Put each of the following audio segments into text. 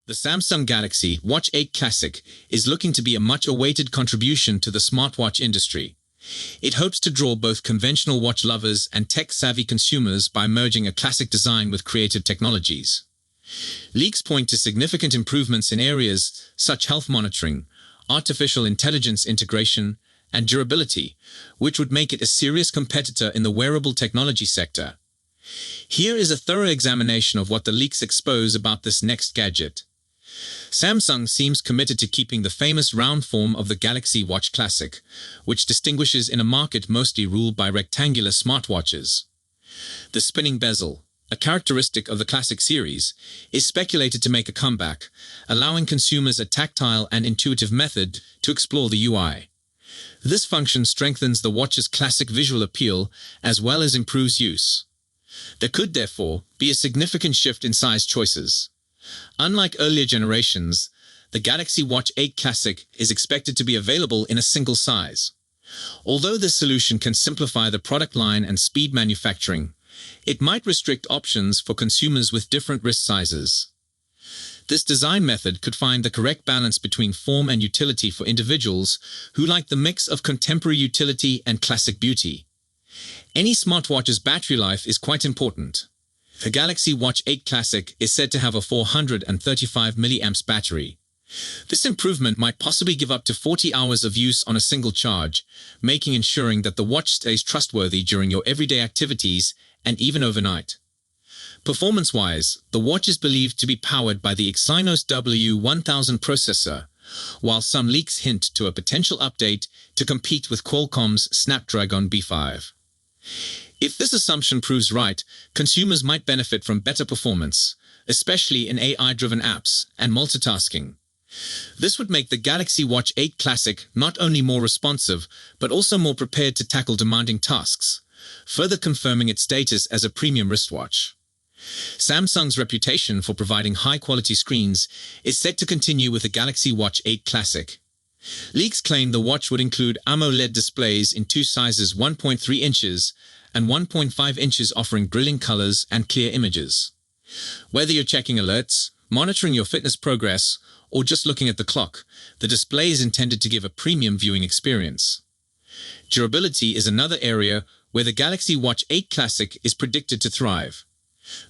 The Samsung Galaxy Watch 8 Classic is looking to be a much-awaited contribution to the smartwatch industry. It hopes to draw both conventional watch lovers and tech-savvy consumers by merging a classic design with creative technologies. Leaks point to significant improvements in areas such as health monitoring, artificial intelligence integration, and durability, which would make it a serious competitor in the wearable technology sector. Here is a thorough examination of what the leaks expose about this next gadget. Samsung seems committed to keeping the famous round form of the Galaxy Watch Classic, which distinguishes in a market mostly ruled by rectangular smartwatches. The spinning bezel, a characteristic of the Classic series, is speculated to make a comeback, allowing consumers a tactile and intuitive method to explore the UI. This function strengthens the watch's classic visual appeal as well as improves use. There could, therefore, be a significant shift in size choices. Unlike earlier generations, the Galaxy Watch 8 Classic is expected to be available in a single size. Although this solution can simplify the product line and speed manufacturing, it might restrict options for consumers with different wrist sizes. This design method could find the correct balance between form and utility for individuals who like the mix of contemporary utility and classic beauty. Any smartwatch's battery life is quite important. The Galaxy Watch 8 Classic is said to have a 435 mAh battery. This improvement might possibly give up to 40 hours of use on a single charge, making ensuring that the watch stays trustworthy during your everyday activities and even overnight. Performance-wise, the watch is believed to be powered by the Exynos W1000 processor, while some leaks hint to a potential update to compete with Qualcomm's Snapdragon B5. If this assumption proves right, consumers might benefit from better performance, especially in AI-driven apps and multitasking. This would make the Galaxy Watch 8 Classic not only more responsive, but also more prepared to tackle demanding tasks, further confirming its status as a premium wristwatch. Samsung's reputation for providing high-quality screens is set to continue with the Galaxy Watch 8 Classic. Leaks claim the watch would include AMOLED displays in two sizes 1.3 inches and 1.5 inches, offering brilliant colors and clear images. Whether you're checking alerts, monitoring your fitness progress, or just looking at the clock, the display is intended to give a premium viewing experience. Durability is another area where the Galaxy Watch 8 Classic is predicted to thrive.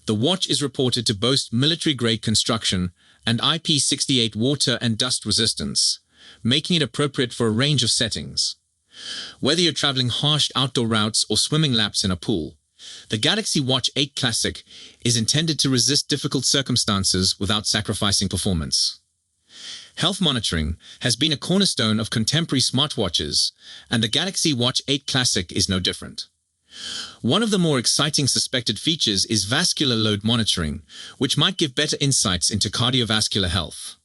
The watch is reported to boast military-grade construction and IP68 water and dust resistance, making it appropriate for a range of settings. Whether you're traveling harsh outdoor routes or swimming laps in a pool, the Galaxy Watch 8 Classic is intended to resist difficult circumstances without sacrificing performance. Health monitoring has been a cornerstone of contemporary smartwatches, and the Galaxy Watch 8 Classic is no different. One of the more exciting suspected features is vascular load monitoring, which might give better insights into cardiovascular health.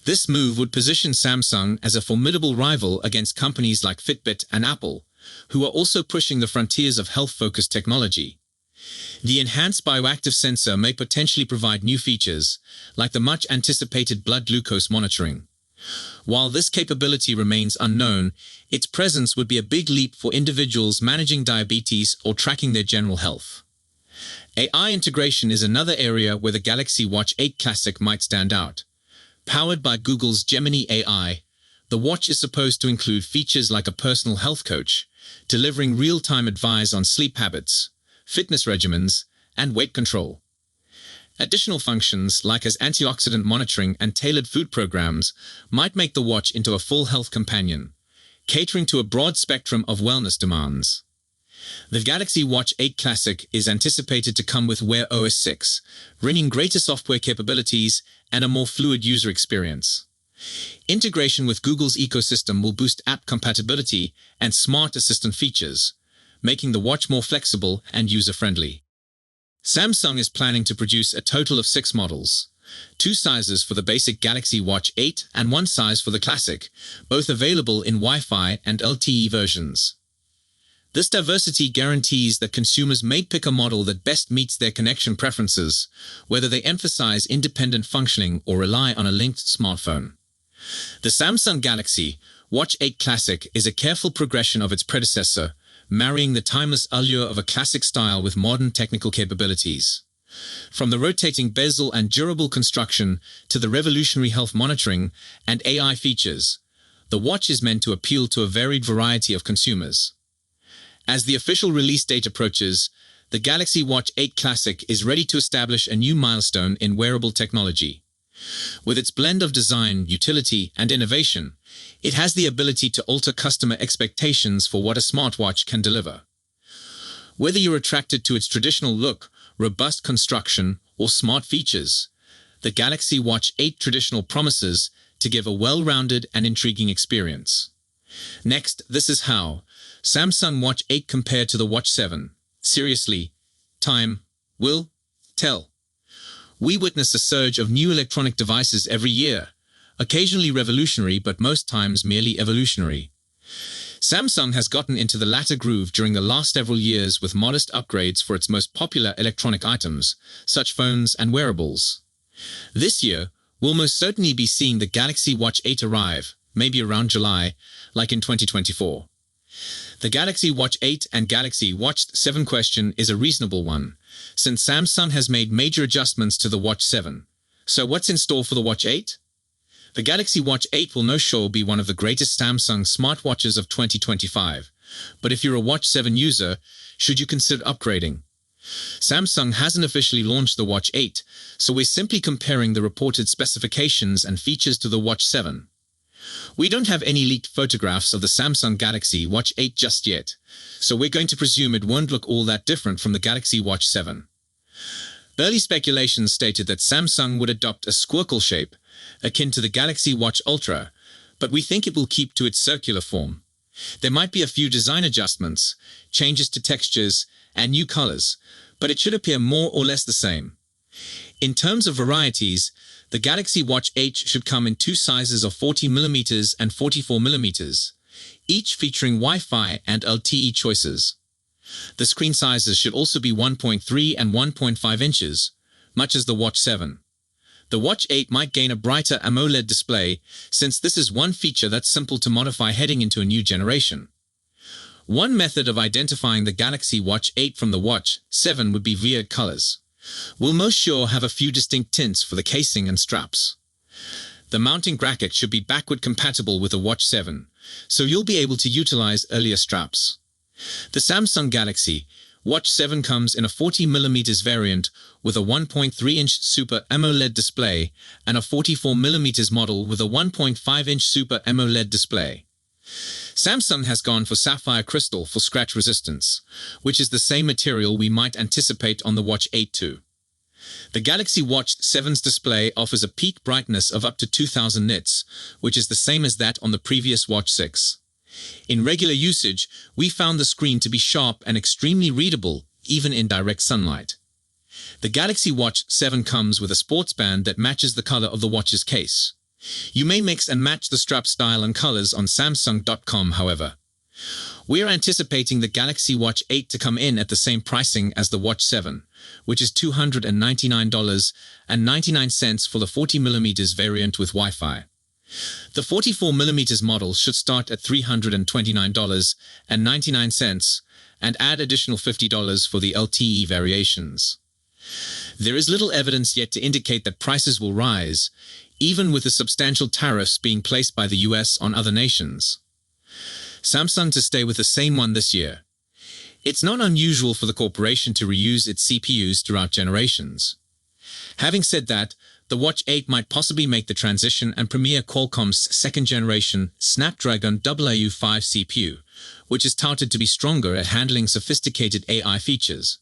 This move would position Samsung as a formidable rival against companies like Fitbit and Apple, who are also pushing the frontiers of health-focused technology. The enhanced bioactive sensor may potentially provide new features, like the much-anticipated blood glucose monitoring. While this capability remains unknown, its presence would be a big leap for individuals managing diabetes or tracking their general health. AI integration is another area where the Galaxy Watch 8 Classic might stand out. Powered by Google's Gemini AI, the watch is supposed to include features like a personal health coach, delivering real-time advice on sleep habits, fitness regimens, and weight control. Additional functions, like as antioxidant monitoring and tailored food programs, might make the watch into a full health companion, catering to a broad spectrum of wellness demands. The Galaxy Watch 8 Classic is anticipated to come with Wear OS 6, bringing greater software capabilities and a more fluid user experience. Integration with Google's ecosystem will boost app compatibility and smart assistant features, making the watch more flexible and user-friendly. Samsung is planning to produce a total of 6 models, 2 sizes for the basic Galaxy Watch 8 and 1 size for the Classic, both available in Wi-Fi and LTE versions. This diversity guarantees that consumers may pick a model that best meets their connection preferences, whether they emphasize independent functioning or rely on a linked smartphone. The Samsung Galaxy Watch 8 Classic is a careful progression of its predecessor, marrying the timeless allure of a classic style with modern technical capabilities. From the rotating bezel and durable construction to the revolutionary health monitoring and AI features, the watch is meant to appeal to a varied variety of consumers. As the official release date approaches, the Galaxy Watch 8 Classic is ready to establish a new milestone in wearable technology. With its blend of design, utility, and innovation, it has the ability to alter customer expectations for what a smartwatch can deliver. Whether you're attracted to its traditional look, robust construction, or smart features, the Galaxy Watch 8 traditional promises to give a well-rounded and intriguing experience. Next, this is how Samsung Watch 8 compared to the Watch 7. Seriously, time will tell. We witness a surge of new electronic devices every year, occasionally revolutionary but most times merely evolutionary. Samsung has gotten into the latter groove during the last several years with modest upgrades for its most popular electronic items, such phones and wearables. This year, we'll most certainly be seeing the Galaxy Watch 8 arrive, maybe around July, like in 2024. The Galaxy Watch 8 and Galaxy Watch 7 question is a reasonable one, since Samsung has made major adjustments to the Watch 7. So what's in store for the Watch 8? The Galaxy Watch 8 will no sure be one of the greatest Samsung smartwatches of 2025, but if you're a Watch 7 user, should you consider upgrading? Samsung hasn't officially launched the Watch 8, so we're simply comparing the reported specifications and features to the Watch 7. We don't have any leaked photographs of the Samsung Galaxy Watch 8 just yet, so we're going to presume it won't look all that different from the Galaxy Watch 7. Early speculations stated that Samsung would adopt a squircle shape, akin to the Galaxy Watch Ultra, but we think it will keep to its circular form. There might be a few design adjustments, changes to textures, and new colors, but it should appear more or less the same. In terms of varieties, the Galaxy Watch 8 should come in two sizes of 40mm and 44mm, each featuring Wi-Fi and LTE choices. The screen sizes should also be 1.3 and 1.5 inches, much as the Watch 7. The Watch 8 might gain a brighter AMOLED display, since this is one feature that's simple to modify heading into a new generation. One method of identifying the Galaxy Watch 8 from the Watch 7 would be via colors. We'll most sure have a few distinct tints for the casing and straps. The mounting bracket should be backward compatible with the Watch 7, so you'll be able to utilize earlier straps. The Samsung Galaxy Watch 7 comes in a 40mm variant with a 1.3-inch Super AMOLED display and a 44mm model with a 1.5-inch Super AMOLED display. Samsung has gone for sapphire crystal for scratch resistance, which is the same material we might anticipate on the Watch 8 too. The Galaxy Watch 7's display offers a peak brightness of up to 2000 nits, which is the same as that on the previous Watch 6. In regular usage, we found the screen to be sharp and extremely readable, even in direct sunlight. The Galaxy Watch 7 comes with a sports band that matches the color of the watch's case. You may mix and match the strap style and colors on Samsung.com, however. We're anticipating the Galaxy Watch 8 to come in at the same pricing as the Watch 7, which is $299.99 for the 40mm variant with Wi-Fi. The 44mm model should start at $329.99 and add additional $50 for the LTE variations. There is little evidence yet to indicate that prices will rise, even with the substantial tariffs being placed by the US on other nations. Samsung to stay with the same one this year. It's not unusual for the corporation to reuse its CPUs throughout generations. Having said that, the Watch 8 might possibly make the transition and premiere Qualcomm's second-generation Snapdragon W1000 CPU, which is touted to be stronger at handling sophisticated AI features.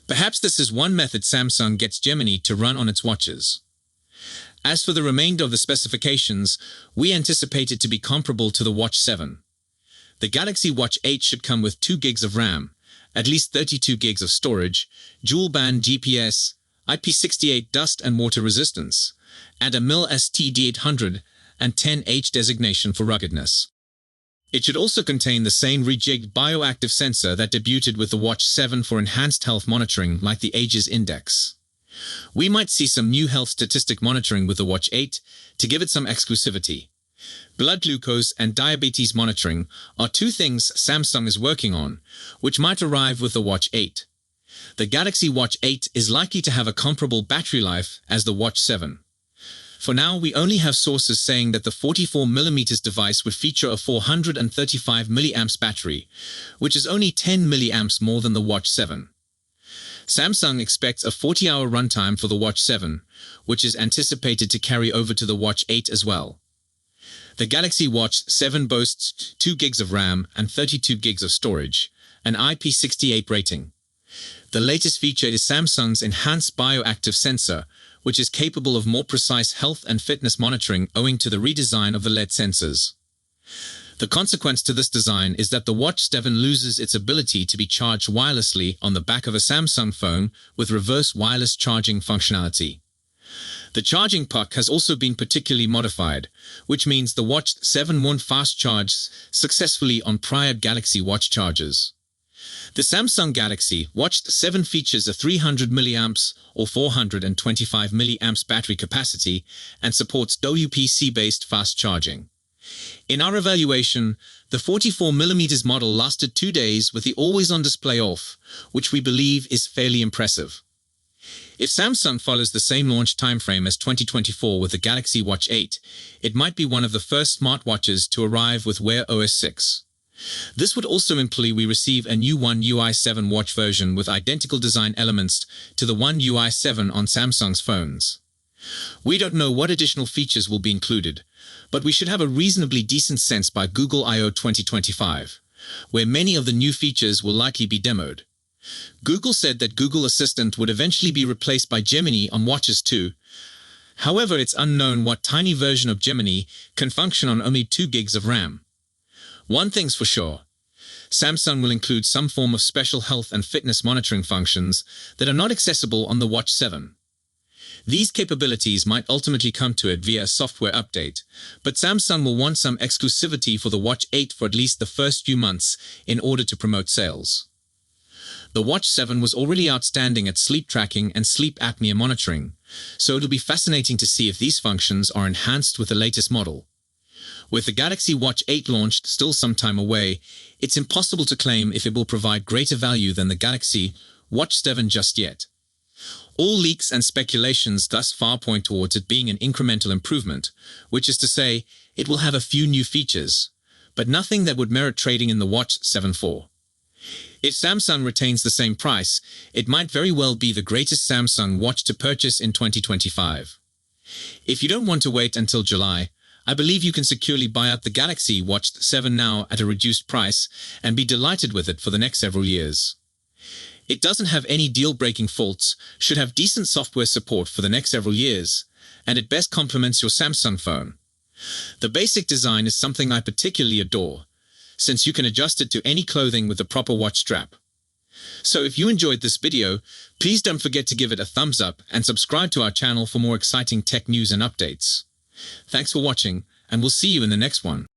Perhaps this is one method Samsung gets Gemini to run on its watches. As for the remainder of the specifications, we anticipate it to be comparable to the Watch 7. The Galaxy Watch 8 should come with 2 GB of RAM, at least 32 GB of storage, dual-band GPS, IP68 dust and water resistance, and a MIL STD800 and 10H designation for ruggedness. It should also contain the same rejigged bioactive sensor that debuted with the Watch 7 for enhanced health monitoring like the Ages Index. We might see some new health statistic monitoring with the Watch 8 to give it some exclusivity. Blood glucose and diabetes monitoring are two things Samsung is working on, which might arrive with the Watch 8. The Galaxy Watch 8 is likely to have a comparable battery life as the Watch 7. For now, we only have sources saying that the 44mm device would feature a 435 mAh battery, which is only 10 mAh more than the Watch 7. Samsung expects a 40-hour runtime for the Watch 7, which is anticipated to carry over to the Watch 8 as well. The Galaxy Watch 7 boasts 2 GB of RAM and 32 GB of storage, an IP68 rating. The latest feature is Samsung's enhanced bioactive sensor, which is capable of more precise health and fitness monitoring owing to the redesign of the LED sensors. The consequence to this design is that the Watch 7 loses its ability to be charged wirelessly on the back of a Samsung phone with reverse wireless charging functionality. The charging puck has also been particularly modified, which means the Watch 7 won't fast charge successfully on prior Galaxy Watch chargers. The Samsung Galaxy Watch 7 features a 300 mAh or 425 mAh battery capacity and supports WPC-based fast charging. In our evaluation, the 44mm model lasted 2 days with the always-on display off, which we believe is fairly impressive. If Samsung follows the same launch timeframe as 2024 with the Galaxy Watch 8, it might be one of the first smartwatches to arrive with Wear OS 6. This would also imply we receive a new One UI 7 watch version with identical design elements to the One UI 7 on Samsung's phones. We don't know what additional features will be included, but we should have a reasonably decent sense by Google I/O 2025, where many of the new features will likely be demoed. Google said that Google Assistant would eventually be replaced by Gemini on watches too. However, it's unknown what tiny version of Gemini can function on only 2 GB of RAM. One thing's for sure, Samsung will include some form of special health and fitness monitoring functions that are not accessible on the Watch 7. These capabilities might ultimately come to it via a software update, but Samsung will want some exclusivity for the Watch 8 for at least the first few months in order to promote sales. The Watch 7 was already outstanding at sleep tracking and sleep apnea monitoring, so it'll be fascinating to see if these functions are enhanced with the latest model. With the Galaxy Watch 8 launched still some time away, it's impossible to claim if it will provide greater value than the Galaxy Watch 7 just yet. All leaks and speculations thus far point towards it being an incremental improvement, which is to say, it will have a few new features, but nothing that would merit trading in the Watch 7 for. If Samsung retains the same price, it might very well be the greatest Samsung watch to purchase in 2025. If you don't want to wait until July, I believe you can securely buy out the Galaxy Watch 7 now at a reduced price and be delighted with it for the next several years. It doesn't have any deal-breaking faults, should have decent software support for the next several years, and it best complements your Samsung phone. The basic design is something I particularly adore, since you can adjust it to any clothing with the proper watch strap. So if you enjoyed this video, please don't forget to give it a thumbs up and subscribe to our channel for more exciting tech news and updates. Thanks for watching, and we'll see you in the next one.